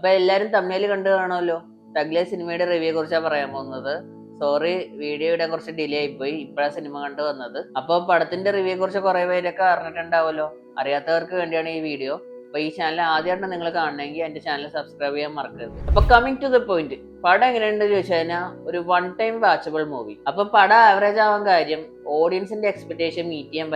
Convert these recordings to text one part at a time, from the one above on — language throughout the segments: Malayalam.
അപ്പൊ എല്ലാരും തമിഴിൽ കണ്ടു കാണുമല്ലോ. തഗ്ലെ സിനിമയുടെ റിവ്യൂയെ കുറിച്ചാണ് പറയാൻ പോകുന്നത്. സോറി, വീഡിയോയുടെ കുറച്ച് ഡിലേ ആയിപ്പോയി. ഇപ്പോഴാണ് സിനിമ കണ്ടു വന്നത്. അപ്പോൾ പടത്തിന്റെ റിവ്യൂയെ കുറിച്ച് കുറെ പേരൊക്കെ അറിഞ്ഞിട്ടുണ്ടാവുമല്ലോ. അറിയാത്തവർക്ക് വേണ്ടിയാണ് ഈ വീഡിയോ. അപ്പൊ ഈ ചാനൽ ആദ്യമായിട്ടാണ് നിങ്ങൾ കാണണമെങ്കിൽ എന്റെ ചാനൽ സബ്സ്ക്രൈബ് ചെയ്യാൻ മറക്കരുത്. അപ്പൊ കമ്മിങ് ടു ദ പോയിന്റ്, പടം എങ്ങനെയുണ്ട് ചോദിച്ചു കഴിഞ്ഞാൽ ഒരു വൺ ടൈം വാച്ചബിൾ മൂവി. അപ്പൊ പടം ആവറേജ് ആവാൻ കാര്യം ഓഡിയൻസിന്റെ എക്സ്പെക്ടേഷൻ മീറ്റ് ചെയ്യാൻ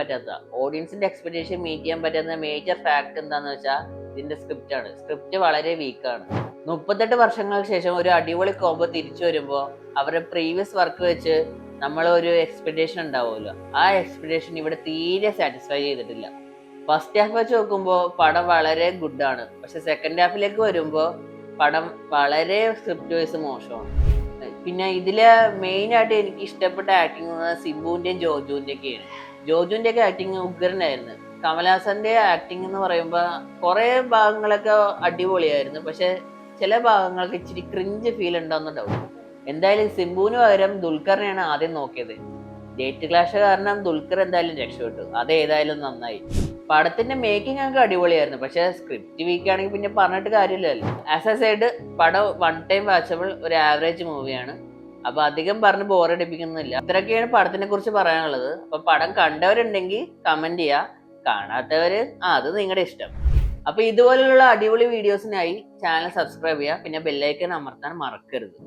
പറ്റാത്ത മേജർ ഫാക്ട് എന്താന്ന് വെച്ചാൽ ഇതിന്റെ സ്ക്രിപ്റ്റ് ആണ്. സ്ക്രിപ്റ്റ് വളരെ വീക്കാണ്. 38 വർഷങ്ങൾക്ക് ശേഷം ഒരു അടിപൊളി കോംബോ തിരിച്ചു വരുമ്പോൾ അവരുടെ പ്രീവിയസ് വർക്ക് വെച്ച് നമ്മൾ ഒരു എക്സ്പെക്ടേഷൻ ഉണ്ടാവുമല്ലോ, ആ എക്സ്പെക്ടേഷൻ ഇവിടെ തീരെ സാറ്റിസ്ഫൈ ചെയ്തിട്ടില്ല. ഫസ്റ്റ് ഹാഫ് വെച്ച് നോക്കുമ്പോൾ പടം വളരെ ഗുഡാണ്. പക്ഷെ സെക്കൻഡ് ഹാഫിലേക്ക് വരുമ്പോൾ പടം വളരെ സ്ക്രിപ്റ്റ് വൈസ് മോശമാണ്. പിന്നെ ഇതില് മെയിൻ ആയിട്ട് എനിക്ക് ഇഷ്ടപ്പെട്ട ആക്ടിങ് സിംബുവിന്റെയും ജോജുവിന്റെ ഒക്കെ ആക്ടിങ് ഉഗ്രനായിരുന്നു. കമൽഹാസന്റെ ആക്ടിങ് എന്ന് പറയുമ്പോൾ കുറെ ഭാഗങ്ങളൊക്കെ അടിപൊളിയായിരുന്നു. പക്ഷെ ചില ഭാഗങ്ങൾക്ക് ഇച്ചിരി ക്രിഞ്ച് ഫീൽ ഉണ്ടോന്ന് ഡൗട്ട്. എന്തായാലും സിംബുവിന് പകരം ദുൽഖറിനെയാണ് ആദ്യം നോക്കിയത്. ഡേറ്റ് ക്ലാഷ് കാരണം ദുൽഖർ എന്തായാലും രക്ഷപ്പെട്ടു. അത് ഏതായാലും നന്നായി. പടത്തിന്റെ മേക്കിംഗ് ഒക്കെ അടിപൊളിയായിരുന്നു. പക്ഷെ സ്ക്രിപ്റ്റ് വീക്ക് ആണെങ്കിൽ പിന്നെ പറഞ്ഞിട്ട് കാര്യമില്ലല്ലോ. ആസ് എ സൈഡ് പടം വൺ ടൈം വാച്ചബിൾ ഒരു ആവറേജ് മൂവിയാണ്. അപ്പൊ അധികം പറഞ്ഞ് ബോറടിപ്പിക്കുന്നില്ല. ഇത്രയൊക്കെയാണ് പടത്തിനെ കുറിച്ച് പറയാനുള്ളത്. അപ്പൊ പടം കണ്ടവരുണ്ടെങ്കിൽ കമന്റ് ചെയ്യുക, കാണാത്തവര് അത് നിങ്ങളുടെ ഇഷ്ടം. അപ്പൊ ഇതുപോലുള്ള അടിപൊളി വീഡിയോസിനായി ചാനൽ സബ്സ്ക്രൈബ് ചെയ്യുക, പിന്നെ ബെല്ലൈക്കൺ അമർത്താൻ മറക്കരുത്.